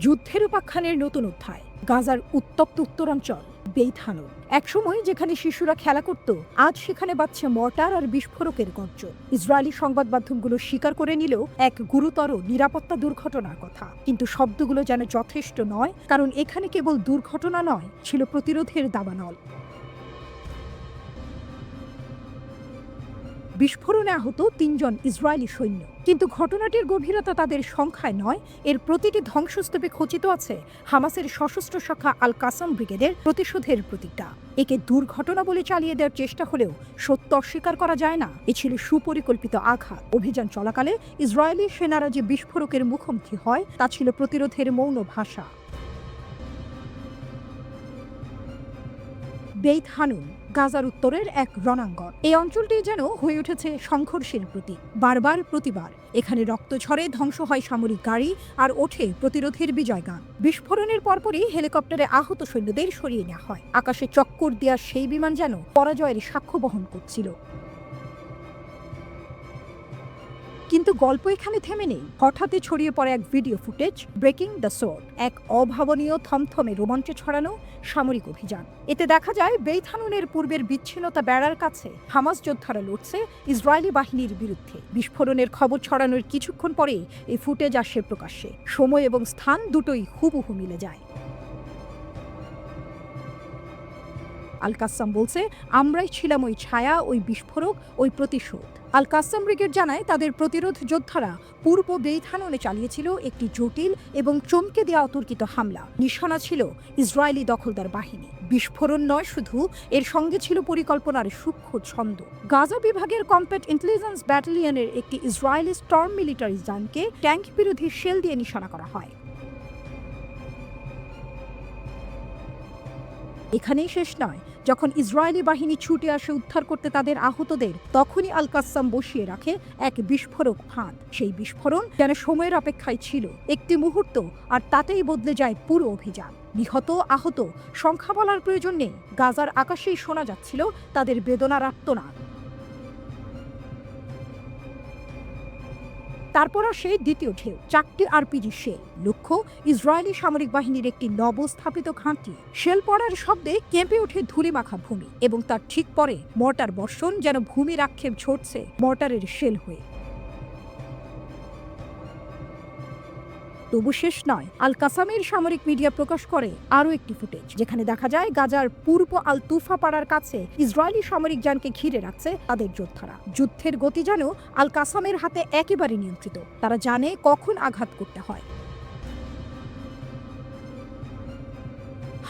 যুদ্ধের উপাখ্যানের নতুন অধ্যায়, গাজার উত্তপ্ত উত্তরাঞ্চল বেইত হানুন। একসময় যেখানে শিশুরা খেলা করত, আজ সেখানে বাজছে মর্টার আর বিস্ফোরকের গর্জন। ইসরায়েলি সংবাদ মাধ্যমগুলো স্বীকার করে নিলেও এক গুরুতর নিরাপত্তা দুর্ঘটনার কথা। কিন্তু শব্দগুলো যেন যথেষ্ট নয়, কারণ এখানে কেবল দুর্ঘটনা নয়, ছিল প্রতিরোধের দাবানল। বিস্ফোরণে আহত ৩ জন ইসরায়েলি সৈন্য। কিন্তু ঘটনাটির গভীরতা তাদের সংখ্যায় নয়, এর প্রতিটি ধ্বংসস্তূপে খচিত আছে হামাসের সশস্ত্র শাখা আল কাসাম ব্রিগেডের প্রতিশোধের প্রতিজ্ঞা। একে দুর্ঘটনা বলে চালিয়ে দেওয়ার চেষ্টা হলেও সত্য অস্বীকার করা যায় না, এ ছিল সুপরিকল্পিত আঘাত। অভিযান চলাকালে ইসরায়েলি সেনারা যে বিস্ফোরকের মুখোমুখি হয়, তা ছিল প্রতিরোধের মৌন ভাষা। বেইত হানুন গাজার উত্তরের এক রণাঙ্গন। এই অঞ্চলটি যেন হয়ে উঠেছে সংঘর্ষের প্রতীক। বারবার প্রতিবার এখানে রক্ত ঝরে, ধ্বংস হয় সামরিক গাড়ি, আর ওঠে প্রতিরোধের বিজয়গান। বিস্ফোরণের পরপরই হেলিকপ্টারে আহত সৈন্যদের সরিয়ে নেওয়া হয়। আকাশে চক্কর দেওয়া সেই বিমান যেন পরাজয়ের সাক্ষ্য বহন করছিল। কিন্তু গল্প এখানে থেমে নেই। হঠাৎই ছড়িয়ে পড়ে এক video footage, breaking the sword, এক অভাবনীয় থমথমে রোমাঞ্চে ছড়ানো সামরিক অভিযান। এতে দেখা যায় বেইত হানুনের পূর্বের বিচ্ছিন্নতা বেড়ার কাছে হামাস যোদ্ধারা লড়ছে ইসরায়েলি বাহিনীর বিরুদ্ধে। বিস্ফোরণের খবর ছড়ানোর কিছুক্ষণ পরেই এই ফুটেজ আসে প্রকাশ্যে। সময় এবং স্থান দুটোই হুবহু মিলে যায়। আল কাসাম বলছে, আমরাই ছিলাম ওই ছায়া, ওই বিস্ফোরক, ওই প্রতিশোধ। আল কাসাম ব্রিগেড জানায়, তাদের প্রতিরোধ যোদ্ধারা পূর্ব বেইত হানুনে চালিয়েছিল একটি জটিল এবং চমকে দেওয়া অতর্কিত হামলা। নিশানা ছিল ইসরায়েলি দখলদার বাহিনী। বিস্ফোরণ নয় শুধু, এর সঙ্গে ছিল পরিকল্পনার সূক্ষ্ম ছন্দ। গাজা বিভাগের কম্প্যাক্ট ইন্টেলিজেন্স ব্যাটালিয়নের একটি ইসরায়েলি স্টর্ম মিলিটারি যানকে ট্যাঙ্ক বিরোধী শেল দিয়ে নিশানা করা হয়। এখানেই শেষ নয়। যখন ইসরায়েলি বাহিনী ছুটে আসে উদ্ধার করতে তাদের আহতদের, তখনই আল কাসাম বসিয়ে রাখে এক বিস্ফোরক ফাঁদ। সেই বিস্ফোরণ যেন সময়ের অপেক্ষায় ছিল, একটি মুহূর্ত, আর তাতেই বদলে যায় পুরো অভিযান। নিহত আহত সংখ্যা বলার প্রয়োজন নেই, গাজার আকাশেই শোনা যাচ্ছিল তাদের বেদনার আর্তনাদ। তারপর আসে দ্বিতীয় ঢেউ, 4টি আরপিজি শেল। লক্ষ্য ইসরায়েলি সামরিক বাহিনীর একটি নবস্থাপিত ঘাঁটি। শেল পড়ার শব্দে কেঁপে ওঠে ধূলিমাখা ভূমি, এবং তার ঠিক পরে মর্টার বর্ষণ, যেন ভূমির আক্ষেপ ঝরছে মর্টারের শেল হয়ে। তবু শেষ নয়। আল কাসামের সামরিক মিডিয়া প্রকাশ করে আরও একটি ফুটেজ, যেখানে দেখা যায় গাজার পূর্ব আল তুফা পাড়ার কাছে ইসরায়েলি সামরিক যানকে ঘিরে রাখছে তাদের যোদ্ধারা। যুদ্ধের গতি যেন আল কাসামের হাতে একেবারে নিয়ন্ত্রিত। তারা জানে কখন আঘাত করতে হয়।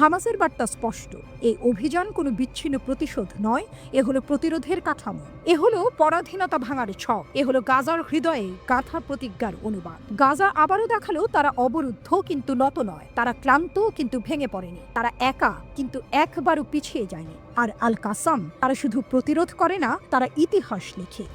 হামাসের বার্তা স্পষ্ট, এই অভিযান কোনো বিচ্ছিন্ন প্রতিশোধ নয়, এ হলো প্রতিরোধের কাঠামো, এ হলো পরাধীনতা ভাঙার ছক, এ হলো গাজার হৃদয়ে গাঁথা প্রতিজ্ঞার অনুবাদ। গাজা আবারও দেখালো তারা অবরুদ্ধ কিন্তু নত নয়, তারা ক্লান্ত কিন্তু ভেঙে পড়েনি, তারা একা কিন্তু একবারও পিছিয়ে যায়নি। আর আল কাসাম, তারা শুধু প্রতিরোধ করে না, তারা ইতিহাস লেখে।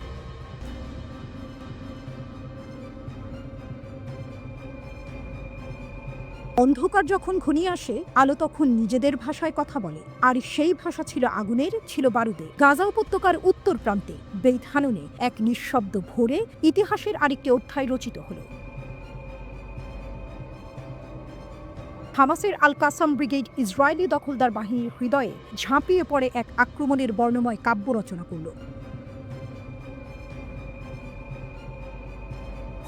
অন্ধকার যখন ঘনিয়ে আসে, আলো তখন নিজেদের ভাষায় কথা বলে, আর সেই ভাষা ছিল আগুনের, ছিল বারুদে। গাজা উপত্যকার উত্তর প্রান্তে বেইত হানুনে এক নিঃশব্দ ভোরে ইতিহাসের আরেকটি অধ্যায় রচিত হলো। হামাসের আল কাসাম ব্রিগেড ইসরায়েলি দখলদার বাহিনীর হৃদয়ে ঝাঁপিয়ে পড়ে এক আক্রমণের বর্ণময় কাব্য রচনা করল।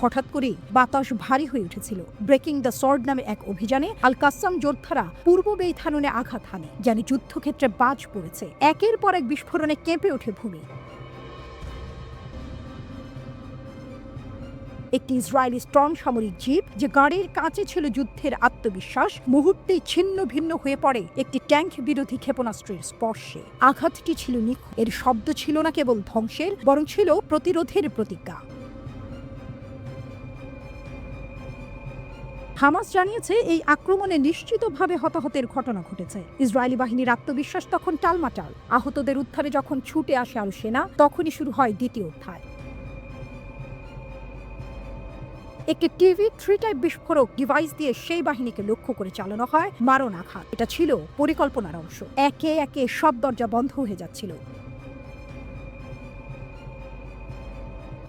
হঠাৎ করে বাতাস ভারী হয়ে উঠেছিল। ব্রেকিং দ্য সর্ড নামে এক অভিযানে আল কাসাম যোদ্ধারা পূর্ব বেইত হানুনে আঘাত হানে, যেন যুদ্ধক্ষেত্রে বাজ পড়েছে। একের পর এক বিস্ফোরণে কেঁপে ওঠে ভূমি। একটি ইসরায়েলি স্টর্ম সামরিক জিপ, যে গাড়ির কাছে ছিল যুদ্ধের আত্মবিশ্বাস, মুহূর্তেই ছিন্ন ভিন্ন হয়ে পড়ে একটি ট্যাঙ্ক বিরোধী ক্ষেপণাস্ত্রের স্পর্শে। আঘাতটি ছিল নিখুঁত। এর শব্দ ছিল না কেবল ধ্বংসের, বরং ছিল প্রতিরোধের প্রতিজ্ঞা। হামাস জানিয়েছে, এই আক্রমণে নিশ্চিতভাবে হতাহতের ঘটনা ঘটেছে। ইসরায়েলি বাহিনীর আত্মবিশ্বাস তখন টালমাটাল। আহতদের উদ্ধারে যখন ছুটে আসে আরো সেনা, তখনই শুরু হয় দ্বিতীয় অধ্যায়। একটি টিভি 3 টাইপ বিস্ফোরক ডিভাইস দিয়ে সেই বাহিনীকে লক্ষ্য করে চালানো হয় মারণ আঘাত। এটা ছিল পরিকল্পনার অংশ। একে একে সব দরজা বন্ধ হয়ে যাচ্ছিল।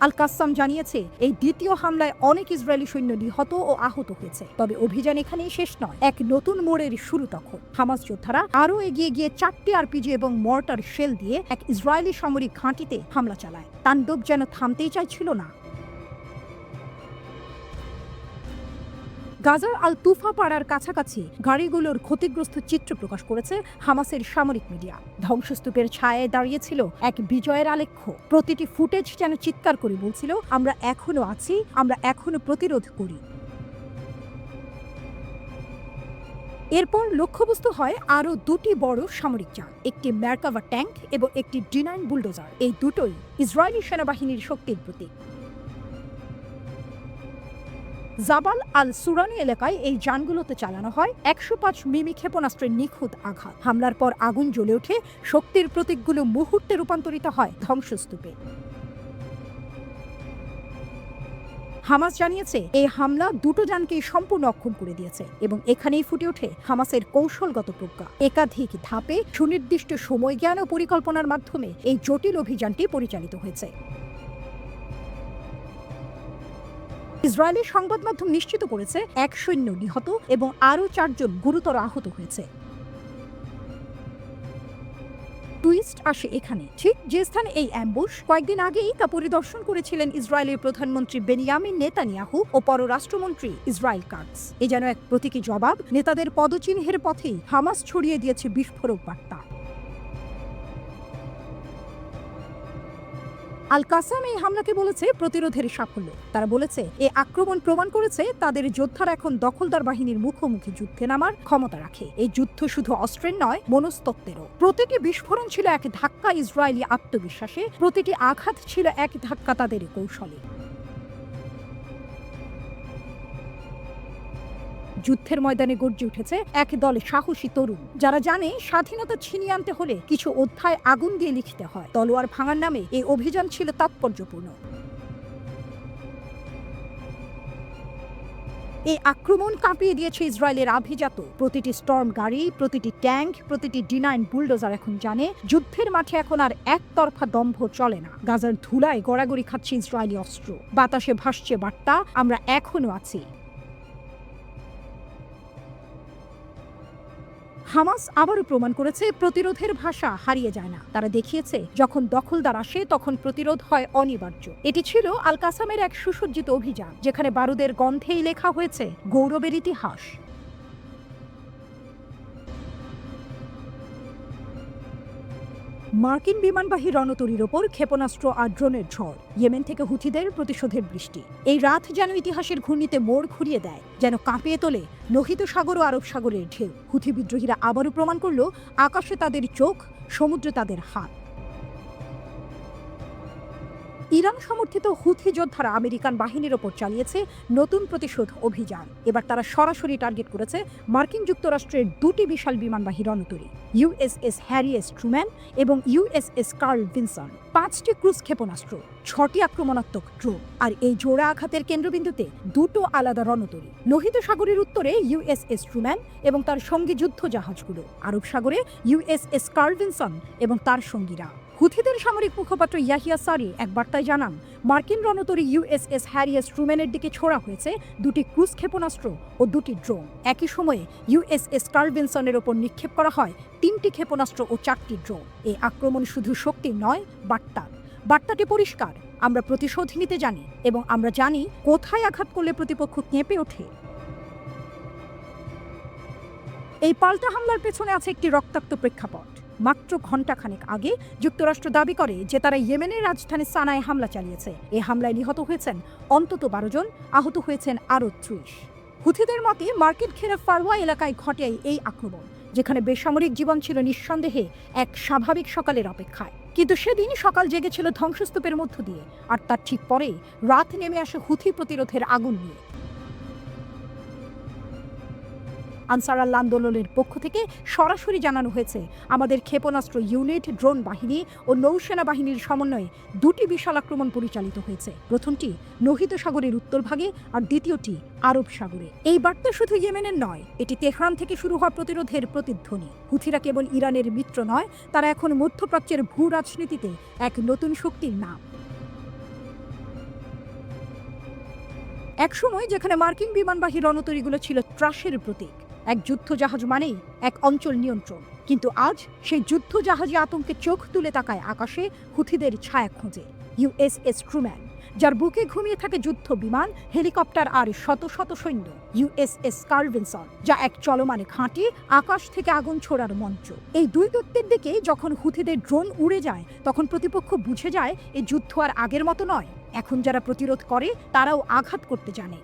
আল কাসাম জানিয়েছে এই দ্বিতীয় হামলায় অনেক ইসরায়েলি সৈন্য নিহত ও আহত হয়েছে। তবে অভিযান এখানেই শেষ নয়, এক নতুন মোড়ের শুরু তখন। হামাস যোদ্ধারা আরও এগিয়ে গিয়ে 4টি আরপিজি এবং মর্টার শেল দিয়ে এক ইসরায়েলি সামরিক ঘাঁটিতে হামলা চালায়। তাণ্ডব যেন থামতেই চাইছিল না। গাজার আল তুফা পাড়ার কাছাকাছি গাড়িগুলোর ক্ষতিগ্রস্ত চিত্র প্রকাশ করেছে হামাসের সামরিক মিডিয়া। ধ্বংসস্তূপের ছায়ায় দাঁড়িয়েছিল এক বিজয়ের আলেখ্য। প্রতিটি ফুটেজ যেন চিৎকার করে বলছিল, আমরা এখনো আছি, আমরা এখনো প্রতিরোধ করি। এরপর লক্ষ্যবস্তু হয় আরও 2টি বড় সামরিক যান, একটি ম্যারকাভা ট্যাঙ্ক এবং একটি D9 বুলডোজার। এই দুটোই ইসরায়েলি সেনাবাহিনীর শক্তির প্রতীক। জাবাল আল সুরানি এলাকায় এই যানগুলোতে চালানো হয় 105 মিমি ক্ষেপণাস্ত্রের নিখুঁত আঘাত। হামলার পর আগুন জ্বলে ওঠে, শক্তির প্রতীকগুলো মুহূর্তে রূপান্তরিত হয় ধ্বংসস্তূপে। হামাস জানিয়েছে এই হামলা 2টো যানকেই সম্পূর্ণ অক্ষম করে দিয়েছে এবং এখানেই ফুটে ওঠে হামাসের কৌশলগত প্রজ্ঞা। একাধিক ধাপে সুনির্দিষ্ট সময় জ্ঞান ও পরিকল্পনার মাধ্যমে এই জটিল অভিযানটি পরিচালিত হয়েছে। ইসরায়েলি সংবাদ মাধ্যম নিশ্চিত করেছে 1 সৈন্য নিহত এবং আরও 4 জন গুরুতর আহত হয়েছে। টুইস্ট আসে এখানে, ঠিক যে স্থানে এই অ্যাম্বুশ, কয়েকদিন আগেই তা পরিদর্শন করেছিলেন ইসরায়েলের প্রধানমন্ত্রী বেনিয়ামিন নেতানিয়াহু ও পররাষ্ট্রমন্ত্রী ইসরায়েল কাটস। এ যেন এক প্রতীকী জবাব। নেতাদের পদচিহ্নের পথেই হামাস ছড়িয়ে দিয়েছে বিস্ফোরক বার্তা। আল কাসাম এই হামলাকে বলেছে প্রতিরোধের সাফল্য। তারা বলেছে এই আক্রমণ প্রমাণ করেছে তাদের যোদ্ধারা এখন দখলদার বাহিনীর মুখোমুখি যুদ্ধে নামার ক্ষমতা রাখে। এই যুদ্ধ শুধু অস্ত্রের নয়, মনস্তত্ত্বেরও। প্রতিটি বিস্ফোরণ ছিল এক ধাক্কা ইসরায়েলি আত্মবিশ্বাসে, প্রতিটি আঘাত ছিল এক ধাক্কা তাদের কৌশলে। যুদ্ধের ময়দানে গর্জে উঠেছে এক দল সাহসী তরুণ, যারা জানে স্বাধীনতা ছিনিয়ে আনতে হলে কিছু অধ্যায় আগুন দিয়ে লিখতে হয়। তলোয়ার ভাঙার নামে এই অভিযান ছিল তাৎপর্যপূর্ণ। এই আক্রমণ কাঁপিয়ে দিয়েছে ইসরায়েলের আভিজাত প্রতিটি স্টর্ম গাড়ি, প্রতিটি ট্যাঙ্ক, প্রতিটি D9 বুলডোজার এখন জানে যুদ্ধের মাঠে এখন আর একতরফা দম্ভ চলে না। গাজার ধুলায় গড়াগড়ি খাচ্ছে ইসরায়েলি অস্ত্র, বাতাসে ভাসছে বার্তা, আমরা এখনো আছি। হামাস আবারও প্রমাণ করেছে প্রতিরোধের ভাষা হারিয়ে যায় না। তারা দেখিয়েছে যখন দখলদার আসে তখন প্রতিরোধ হয় অনিবার্য। এটি ছিল আল কাসামের এক সুসজ্জিত অভিযান, যেখানে বারুদের গন্ধেই লেখা হয়েছে গৌরবের ইতিহাস। মার্কিন বিমানবাহী রণতরীর ওপর ক্ষেপণাস্ত্র আর ড্রোনের ঝড়, ইয়েমেন থেকে হুথিদের প্রতিশোধের বৃষ্টি। এই রাত যেন ইতিহাসের ঘূর্ণিতে মোড় ঘুরিয়ে দেয়, যেন কাঁপিয়ে তোলে লোহিত সাগর ও আরব সাগরের ঢেউ। হুথি বিদ্রোহীরা আবারও প্রমাণ করল আকাশে তাদের চোখ, সমুদ্রে তাদের হাত। ইরান সমর্থিত হুথি যোদ্ধারা আমেরিকান বাহিনীর ওপর চালিয়েছে নতুন প্রতিশোধ অভিযান। এবার তারা সরাসরি টার্গেট করেছে মার্কিন যুক্তরাষ্ট্রের 2টি বিশাল বিমানবাহী রণতরী, USS হ্যারি এস ট্রুম্যান এবং USS কার্ল ভিনসন, 5টি ক্রুজ ক্ষেপণাস্ত্র, 6টি আক্রমণাত্মক ড্রোন। আর এই জোড়া আঘাতের কেন্দ্রবিন্দুতে 2টো আলাদা রণতরী। লোহিত সাগরের উত্তরে USS ট্রুম্যান এবং তার সঙ্গী যুদ্ধ জাহাজগুলো, আরব সাগরে USS কার্ল ভিনসন এবং তার সঙ্গীরা। হুথিদের সামরিক মুখপাত্র ইয়াহিয়া সারি এক বার্তায় জানান, মার্কিন রণতরী USS হ্যারি এস ট্রুম্যানের দিকে ছোড়া হয়েছে 2টি ক্রুজ ক্ষেপণাস্ত্র ও 2টি ড্রোন। একই সময়ে USS কার্ল ভিনসনের ওপর নিক্ষেপ করা হয় 3টি ক্ষেপণাস্ত্র ও 4টি ড্রোন। এই আক্রমণ শুধু শক্তি নয়, বার্তাটি পরিষ্কার, আমরা প্রতিশোধ নিতে জানি এবং আমরা জানি কোথায় আঘাত করলে প্রতিপক্ষ কেঁপে ওঠে। এই পাল্টা হামলার পেছনে আছে একটি রক্তাক্ত প্রেক্ষাপট। মাত্র ঘণ্টাখানেক আগে যুক্তরাষ্ট্র দাবি করে যে তারা ইয়েমেনের রাজধানী সানায় হামলা চালিয়েছে। এই হামলায় নিহত হয়েছেন অন্তত 12 জন, আহত হয়েছেন আরও 30। হুথিদের মতে মার্কিন ঘেরা ফারওয়া এলাকায় ঘটে এই আক্রমণ, যেখানে বেসামরিক জীবন ছিল নিঃসন্দেহে এক স্বাভাবিক সকালের অপেক্ষায়। কিন্তু সেদিন সকাল জেগেছিল ধ্বংসস্তূপের মধ্য দিয়ে, আর তার ঠিক পরে রাত নেমে আসে হুথি প্রতিরোধের আগুন নিয়ে। আনসার আল্লাহ আন্দোলনের পক্ষ থেকে সরাসরি জানানো হয়েছে, আমাদের ক্ষেপণাস্ত্র ইউনিট, ড্রোন বাহিনী ও নৌসেনা বাহিনীর সমন্বয়ে 2টি বিশাল আক্রমণ পরিচালিত হয়েছে। প্রথমটি লোহিত সাগরের উত্তরভাগে আর দ্বিতীয়টি আরব সাগরে। এই বার্তা শুধু ইয়েমেনের নয়, এটি তেহরান থেকে শুরু হওয়া প্রতিরোধের প্রতিধ্বনি। হুথিরা কেবল ইরানের মিত্র নয়, তারা এখন মধ্যপ্রাচ্যের ভূ রাজনীতিতে এক নতুন শক্তির নাম। একসময় যেখানে মার্কিন বিমানবাহী রণতরীগুলো ছিল ত্রাসের প্রতীক, এক যুদ্ধজাহাজ মানেই এক অঞ্চল নিয়ন্ত্রণ, কিন্তু আজ সেই যুদ্ধজাহাজে আতঙ্কে চোখ তুলে তাকায় আকাশে হুথিদের ছায়া খোঁজে ইউএসএস ট্রুম্যান, যার বুকে ঘুমিয়ে থাকে যুদ্ধ বিমান, হেলিকপ্টার আর শত শত সৈন্য, ইউএসএস কার্ল ভিনসন, যা এক চলমান ঘাঁটি, আকাশ থেকে আগুন ছোড়ার মঞ্চ। এই দুই দৈত্যের দিকে যখন হুথিদের ড্রোন উড়ে যায় তখন প্রতিপক্ষ বুঝে যায় এই যুদ্ধ আর আগের মতো নয়। এখন যারা প্রতিরোধ করে তারাও আঘাত করতে জানে।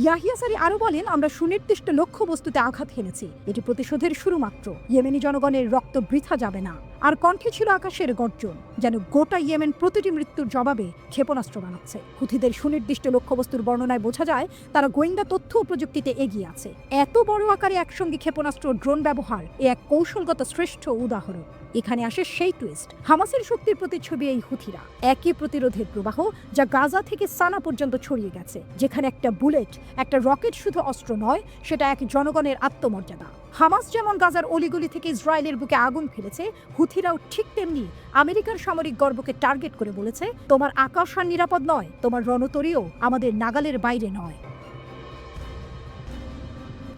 ইয়াহিয়া সারি আরো বলেন, আমরা সুনির্দিষ্ট লক্ষ্যবস্তুতে আঘাত হেনেছি, এটি প্রতিশোধের শুরু মাত্র। ইয়েমেনি জনগণের রক্ত বৃথা যাবে না। আর কণ্ঠে ছিল আকাশের গর্জন, যেন গোটা ইয়েমেন প্রতিটি মৃত্যুর জবাবে ক্ষেপণাস্ত্র বানাচ্ছে। হুথিদের সুনির্দিষ্ট লক্ষ্যবস্তুর বর্ণনায় বোঝা যায় তারা গোয়েন্দা তথ্য ও প্রযুক্তিতে এগিয়ে আছে। এত বড় আকারে একসঙ্গে ক্ষেপণাস্ত্র ও ড্রোন ব্যবহার এক কৌশলগত শ্রেষ্ঠ উদাহরণ। এখানে আসে সেই টুইস্ট, হামাসের শক্তির প্রতিচ্ছবি এই হুথিরা, একই প্রতিরোধের প্রবাহ যা গাজা থেকে সানা পর্যন্ত ছড়িয়ে গেছে, যেখানে একটা বুলেট, একটা রকেট শুধু অস্ত্র নয়, সেটা এক জনগণের আত্মমর্যাদা। হামাস যেমন গাজার অলিগলি থেকে ইসরায়েলের বুকে আগুন ফেলেছে, হুথিরাও ঠিক তেমনি আমেরিকার সামরিক গর্বকে টার্গেট করে বলেছে, তোমার আকাশ আর নিরাপদ নয়, তোমার রণতরীও আমাদের নাগালের বাইরে নয়।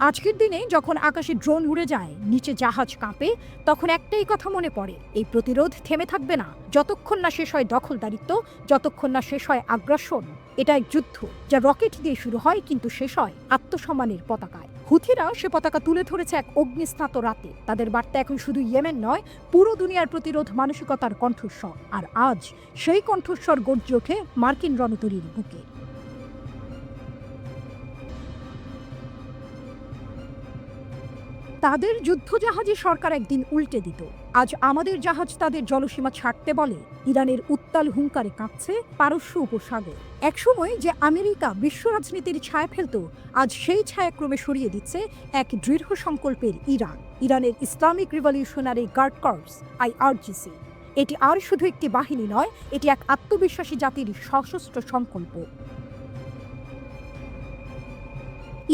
আজকের দিনে যখন আকাশে ড্রোন উড়ে যায়, নিচে জাহাজ কাঁপে, তখন একটাই কথা মনে পড়ে, এই প্রতিরোধ থেমে থাকবে না যতক্ষণ না শেষ হয় দখলদারিত্ব, যতক্ষণ না শেষ হয় আগ্রাসন। এটা এক যুদ্ধ যা রকেট দিয়ে শুরু হয় কিন্তু শেষ হয় আত্মসম্মানের পতাকায়। হুথিরা সে পতাকা তুলে ধরেছে এক অগ্নিস্নাত রাতে। তাদের বার্তা এখন শুধু ইয়েমেন নয়, পুরো দুনিয়ার প্রতিরোধ মানসিকতার কণ্ঠস্বর। আর আজ সেই কণ্ঠস্বর গর্জে ওঠে মার্কিন রণতরীর বুকে। তাদের যুদ্ধজাহাজে সরকার একদিন উল্টে দিত, আজ আমাদের জাহাজ তাদের জলসীমা ছাড়তে বলে। ইরানের উত্তাল হুঙ্কারে কাঁপছে পারস্য উপসাগর। একসময় যে আমেরিকা বিশ্ব রাজনীতির ছায়া ফেলত, আজ সেই ছায়া ক্রমে সরিয়ে দিচ্ছে এক দৃঢ় সংকল্পের ইরান। ইরানের Islamic revolutionary guard corps IRGC। এটি আর শুধু একটি বাহিনী নয়, এটি এক আত্মবিশ্বাসী জাতির সশস্ত্র সংকল্প।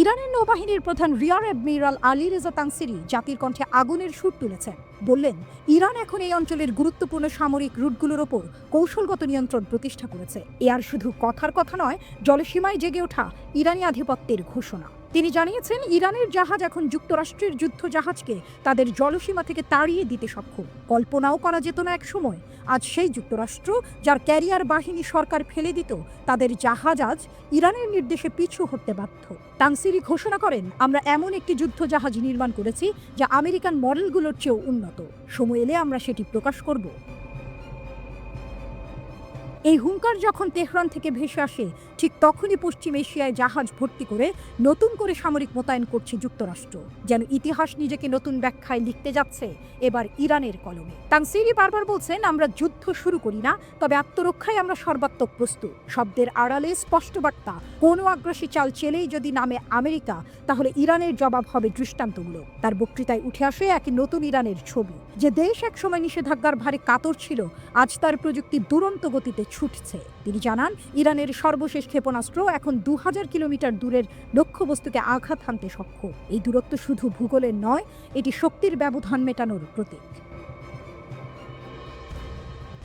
ইরানের নৌবাহিনীর প্রধান রিয়ার অ্যাডমিরাল আলী রেজা তানসিরি জাতির কণ্ঠে আগুনের সুর তুলেছেন। বললেন, ইরান এখন এই অঞ্চলের গুরুত্বপূর্ণ সামরিক রুটগুলোর ওপর কৌশলগত নিয়ন্ত্রণ প্রতিষ্ঠা করেছে। এ আর শুধু কথার কথা নয়, জলসীমায় জেগে ওঠা ইরানি আধিপত্যের ঘোষণা। তিনি জানিয়েছেন, ইরানের জাহাজ এখন যুক্তরাষ্ট্রের যুদ্ধ জাহাজকে তাদের জলসীমা থেকে তাড়িয়ে দিতে সক্ষম। কল্পনাও করা যেত না এক সময়। আজ সেই যুক্তরাষ্ট্র, যার ক্যারিয়ার বাহিনী সরকার ফেলে দিত, তাদের জাহাজ আজ ইরানের নির্দেশে পিছু হতে বাধ্য। তানসিরি ঘোষণা করেন, আমরা এমন একটি যুদ্ধ জাহাজ নির্মাণ করেছি যা আমেরিকান মডেলগুলোর চেয়েও উন্নত। সময় এলে আমরা সেটি প্রকাশ করব। এই হুঙ্কার যখন তেহরান থেকে ভেসে আসে, ঠিক তখনই পশ্চিম এশিয়ায় জাহাজ ভর্তি করে নতুন করে সামরিক মোতায়েন করছে যুক্তরাষ্ট্র। যেন ইতিহাস নিজেকে নতুন ব্যাখ্যায় লিখতে যাচ্ছে এবার ইরানের কলমে। তানসিরি বারবার বলছেন, আমরা যুদ্ধ শুরু করি না, তবে আত্মরক্ষায় আমরা সর্বাত্মক প্রস্তুত। শব্দের আড়ালে স্পষ্ট বার্তা, কোনো আগ্রাসী চাল চেলেই যদি নামে আমেরিকা, তাহলে ইরানের জবাব হবে দৃষ্টান্তমূলক। তার বক্তৃতায় উঠে আসে এক নতুন ইরানের ছবি। যে দেশ একসময় নিষেধাজ্ঞার ভারে কাতর ছিল, আজ তার প্রযুক্তি দুরন্ত গতিতে ছুটছে। তিনি জানান, ইরানের সর্বশেষ ক্ষেপণাস্ত্র এখন 2000 কিলোমিটার দূরের লক্ষ্যবস্তুকে আঘাত হানতে সক্ষম। এই দূরত্ব শুধু ভূগোলের নয়, এটি শক্তির ব্যবধান মেটানোর প্রতীক।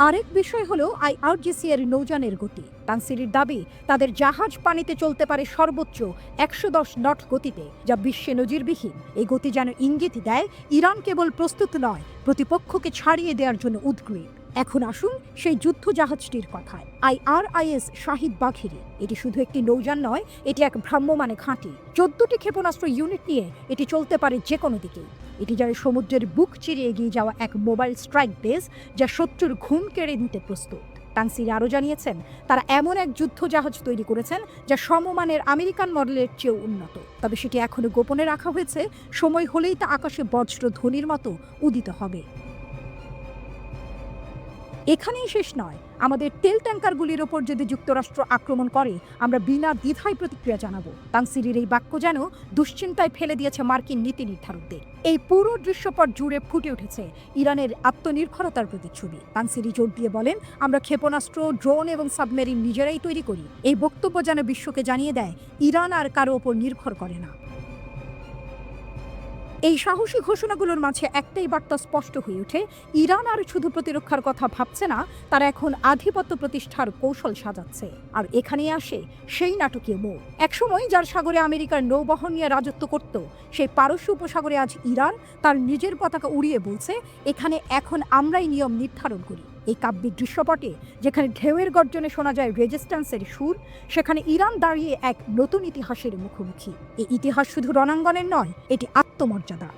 আরেক বিষয় হলো IRGC এর নৌযানের গতি। তানসিরির দাবি, তাদের জাহাজ পানিতে চলতে পারে সর্বোচ্চ 110 নট গতিতে, যা বিশ্বে নজিরবিহীন। এই গতি যেন ইঙ্গিত দেয় ইরান কেবল প্রস্তুত নয়, প্রতিপক্ষকে ছাড়িয়ে দেওয়ার জন্য উদ্গ্রীব। এখন আসুন সেই যুদ্ধ জাহাজটির কথায়। IRIS শাহিদ বাঘিরি। এটি শুধু একটি নৌযান নয়, এটি এক ভ্রাম্যমাণ ঘাঁটি। 14টি ক্ষেপণাস্ত্র ইউনিট নিয়ে এটি চলতে পারে যে কোনো দিকেই। এটি যায় সমুদ্রের বুক চিরে এগিয়ে যাওয়া এক মোবাইল স্ট্রাইক বেস, যা শত্রুর ঘুম কেড়ে নিতে প্রস্তুত। তানসিরি আরও জানিয়েছেন, তারা এমন এক যুদ্ধ জাহাজ তৈরি করেছেন যা সমমানের আমেরিকান মডেলের চেয়েও উন্নত। তবে সেটি এখনো গোপনে রাখা হয়েছে, সময় হলেই তা আকাশে বজ্র ধ্বনির মতো উদিত হবে। এখানেই শেষ নয়, আমাদের তেল ট্যাঙ্কারগুলির ওপর যদি যুক্তরাষ্ট্র আক্রমণ করে, আমরা বিনা দ্বিধায় প্রতিক্রিয়া জানাবো। তানসিরির এই বাক্য যেন দুশ্চিন্তায় ফেলে দিয়েছে মার্কিন নীতি নির্ধারকদের। এই পুরো দৃশ্যপট জুড়ে ফুটে উঠেছে ইরানের আত্মনির্ভরতার প্রতিচ্ছবি। তানসিরি জোর দিয়ে বলেন, আমরা ক্ষেপণাস্ত্র, ড্রোন এবং সাবমেরিন নিজেরাই তৈরি করি। এই বক্তব্য যেন বিশ্বকে জানিয়ে দেয়, ইরান আর কারো ওপর নির্ভর করে না। এই সাহসী ঘোষণাগুলোর মাঝে একটাই বার্তা স্পষ্ট হয়ে ওঠে, ইরান আর শুধু প্রতিরক্ষার কথা ভাবছে না, তারা এখন আধিপত্য প্রতিষ্ঠার কৌশল সাজাচ্ছে। আর এখানেই আসে সেই নাটকীয় মোড়। একসময় যার সাগরে আমেরিকার নৌবহর নিয়ে রাজত্ব করত, সেই পারস্য উপসাগরে আজ ইরান তার নিজের পতাকা উড়িয়ে বলছে, এখানে এখন আমরাই নিয়ম নির্ধারণ করি। এই কাব্যিক দৃশ্যপটে যেখানে ঢেউয়ের গর্জনে শোনা যায় রেজিস্ট্যান্সের সুর, সেখানে ইরান দাঁড়িয়ে এক নতুন ইতিহাসের মুখোমুখি। এই ইতিহাস শুধু রণাঙ্গনের নয়, এটি আত্মমর্যাদা।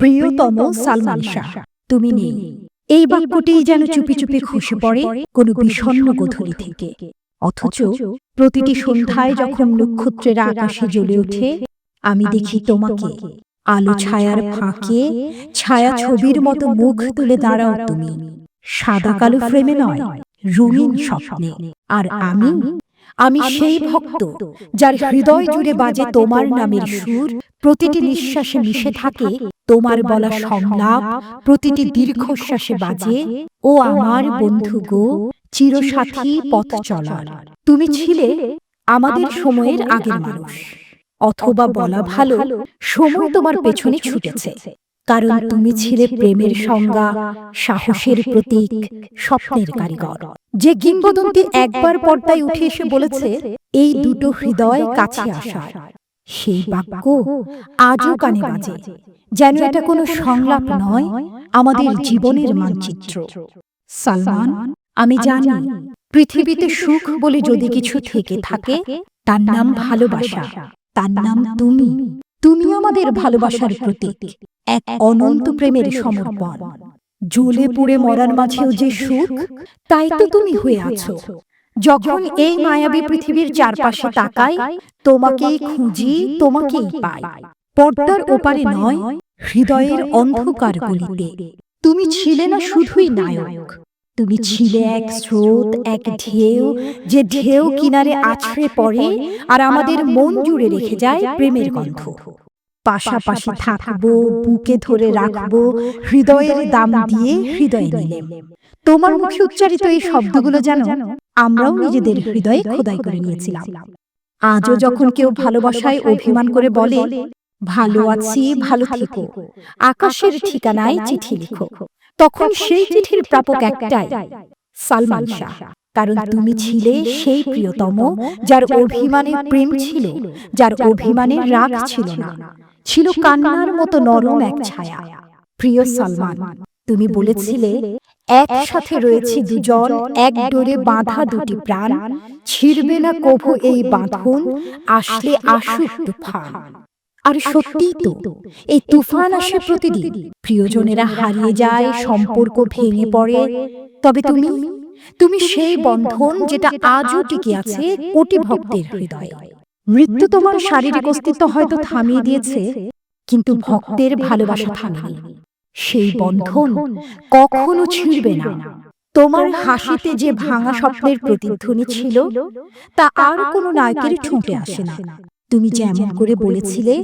প্রিয়তম সালমান শাহ, তুমি নেই। এই বাক্যটি যেন চুপি চুপি খসে পড়ে কোনো বিষণ্ণ গোধূলি থেকে। অথচ প্রতিটি সন্ধ্যায় যখন নক্ষত্রের আকাশে জ্বলে ওঠে, আমি দেখি তোমাকে। আলো ছায়ার ফাঁকে ছায়া ছবির মতো মুখ তুলে দাঁড়াও তুমি, সাদা কালো ফ্রেমে নয়, রঙিন স্বপ্নে। আর আমি সেই ভক্ত যার হৃদয় জুড়ে বাজে তোমার নামের সুর, প্রতিটি নিঃশ্বাসে মিশে থাকে তোমার বলা সংলাপ, প্রতিটি দীর্ঘশ্বাসে বাজে, ও আমার বন্ধু গো, চিরসাথী পথ চলার। তুমি ছিলে আমাদের সময়ের আগের মানুষ, অথবা বলা ভালো, সময় তোমার পেছনে ছুটেছে, কারণ তুমি ছিলে প্রেমের সংজ্ঞা, সাহসের প্রতীক, স্বপ্নের কারিগর। যে কিংবদন্তি একবার পর্দায় উঠে এসে বলেছে, এই দুটো হৃদয় কাছে আসার, সেই বাক্য আজও কানে বাজে, যেন এটা কোনো সংলাপ নয়, আমাদের জীবনের মানচিত্র। সালমান, আমি জানি পৃথিবীতে সুখ বলে যদি কিছু থেকে থাকে, তার নাম ভালোবাসা, তার নাম তুমি। তুমি আমাদের ভালোবাসার প্রতীক, এক অনন্ত প্রেমের সমর্পণ। জ্বলে পুড়ে মরার মাঝেও যে সুখ, তাই তো তুমি হয়ে আছো। যখন এই মায়াবী পৃথিবীর চারপাশে তাকাই, তোমাকেই খুঁজি, তোমাকেই পাই। পর্দার ওপারে নয়, হৃদয়ের অন্ধকার গলিতে। তুমি ছিলে না শুধুই নায়ক, তুমি ছিলে এক স্রোত, এক ঢেউ, যে ঢেউ কিনারে আছড়ে পড়ে আর আমাদের মন জুড়ে রেখে যায় প্রেমের গন্ধ। পাশাপাশি থাকবো, বুকে ধরে রাখবো, হৃদয়ের দাম দিয়ে হৃদয়ে নিলেম। তোমার মুখে উচ্চারিত এই শব্দগুলো যেন আমরাও নিজেদের হৃদয়ে খোদাই করে নিয়েছিলাম। আজও যখন কেউ ভালোবাসায় অভিমান করে বলে, ভালো আছি, ভালো থেকো, আকাশের ঠিকানায় চিঠি লিখো, তখন সেই চিঠির প্রাপক একটাই, সালমান শাহ। কারণ তুমি ছিলে সেই প্রিয়তম যার অভিমানে প্রেম ছিল, যার অভিমানে রাগ ছিল না, ছিল কান্নার মতো নরম এক ছায়া। প্রিয় সালমান, তুমি বলেছিলে, একসাথে রয়েছি দুজন, এক ডোরে বাঁধা দুটি প্রাণ, ছিড়বে না কভু এই বাঁধন, আসলে আসুক তুফান। আর সত্যিই তো, এই তুফান আসে প্রতিদিন। প্রিয়জনেরা হারিয়ে যায়, সম্পর্ক ভেঙে পড়ে, তবে তুমি সেই বন্ধন যেটা আজও টিকে আছে কোটি ভক্তের হৃদয়ে। মৃত্যু তোমার শারীরিক অস্তিত্ব হয়তো থামিয়ে দিয়েছে, কিন্তু ভক্তের ভালোবাসা থামেনি। সেই বন্ধন কখনো ছিঁড়বে না। তোমার হাসিতে যে ভাঙা স্বপ্নের প্রতিধ্বনি ছিল, তা আর কোনো নায়কের ঠোঁটে আসে না। তুমি যেমন করে বলেছিলে,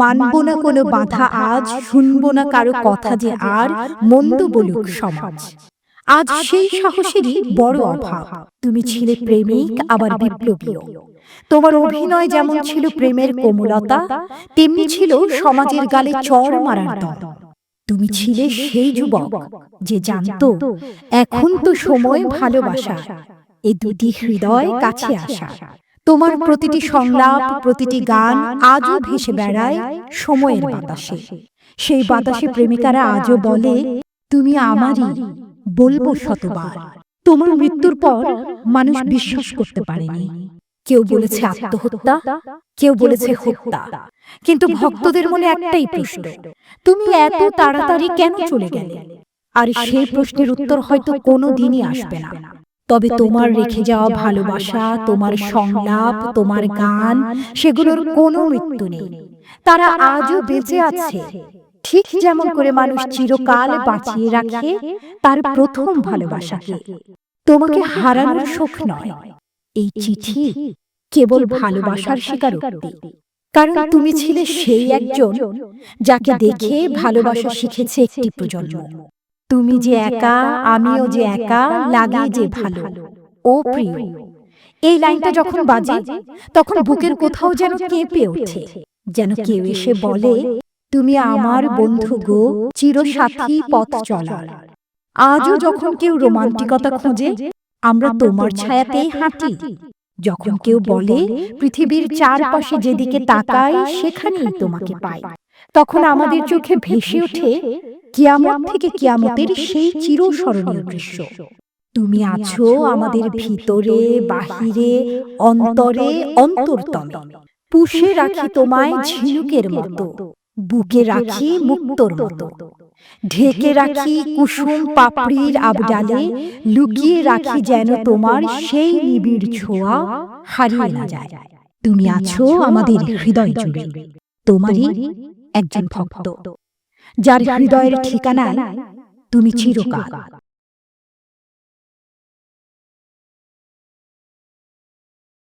মানব না কোনো বাধা আজ, শুনবো না কারো কথা যে আর, মন্দ বলুক সমাজ। আজ সেই সাহসেরই বড় অভাব। তুমি ছিলে প্রেমিক, আবার বিপ্লবীও। তোমার অভিনয় যেমন ছিল প্রেমের কোমলতা, তেমনি ছিল সমাজের গালে চড় মারার দম। তুমি ছিলে সেই যুবক যে জানতো, এখন তো সময় ভালোবাসা, এই দুটি হৃদয় কাছে আসা। তোমার প্রতিটি সংলাপ, প্রতিটি গান আজও ভেসে বেড়ায় সময়ের বাতাসে। সেই বাতাসে প্রেমিকারা আজও বলে, তুমি আমারই, বলবো শতবার। তোমার মৃত্যুর পর মানুষ বিশ্বাস করতে পারেনি। কেউ বলেছে আত্মহত্যা, কেউ বলেছে হত্যা, কিন্তু ভক্তদের মনে একটাই প্রশ্ন, তুমি এত তাড়াতাড়ি কেন চলে গেলে? আর সেই প্রশ্নের উত্তর হয়তো কোনো দিনই আসবে না। তবে তোমার রেখে যাওয়া ভালোবাসা, তোমার সংলাপ, তোমার গান, সেগুলোর কোনো মৃত্যু নেই। তারা আজও বেঁচে আছে, ঠিক যেমন করে মানুষ চিরকাল বাঁচিয়ে রাখে তার প্রথম ভালোবাসাকে। তোমাকে হারানোর শোক নয়, এই চিঠি কেবল ভালোবাসার স্বীকারোক্তি। কারণ তুমি ছিলে সেই একজন যাকে দেখে ভালোবাসা শিখেছে একটি প্রজন্ম। তুমি যে একা, আমিও যে একা, লাগে যে ভালো, ও প্রিয়। এই লাইনটা যখন বাজে, তখন বুকের কোথাও যেন কেঁপে ওঠে। যেন কেউ এসে বলে, তুমি আমার বন্ধু গো, চিরসাথী পথ চলার। আজও যখন কেউ রোমান্টিকতা খোঁজে, আমরা তোমার ছায়াতেই হাঁটি। যখন কেউ বলে পৃথিবীর চারপাশে যেদিকে তাকাই সেখানেই তোমাকে পাই, তখন আমাদের চোখে ভেসে ওঠে কিয়ামত থেকে কিয়ামতের সেই চিরস্মরণীয় দৃশ্য। তুমি আছো আমাদের ভিতরে, বাহিরে, অন্তরে, অন্তরতমে। পুষে রাখি তোমায় ঝিনুকের মতো, বুকে রাখি মুক্তোর মতো, ঢেকে রাখি কুসুম পাপড়ির আবডালে, লুকিয়ে রাখি যেন তোমার সেই নিবিড় ছোঁয়া হারিয়ে না যায়। তুমি আছো আমাদের হৃদয় জুড়ে, তোমারই একজন ভক্ত, যার হৃদয়ের ঠিকানায় তুমি চিরকাল।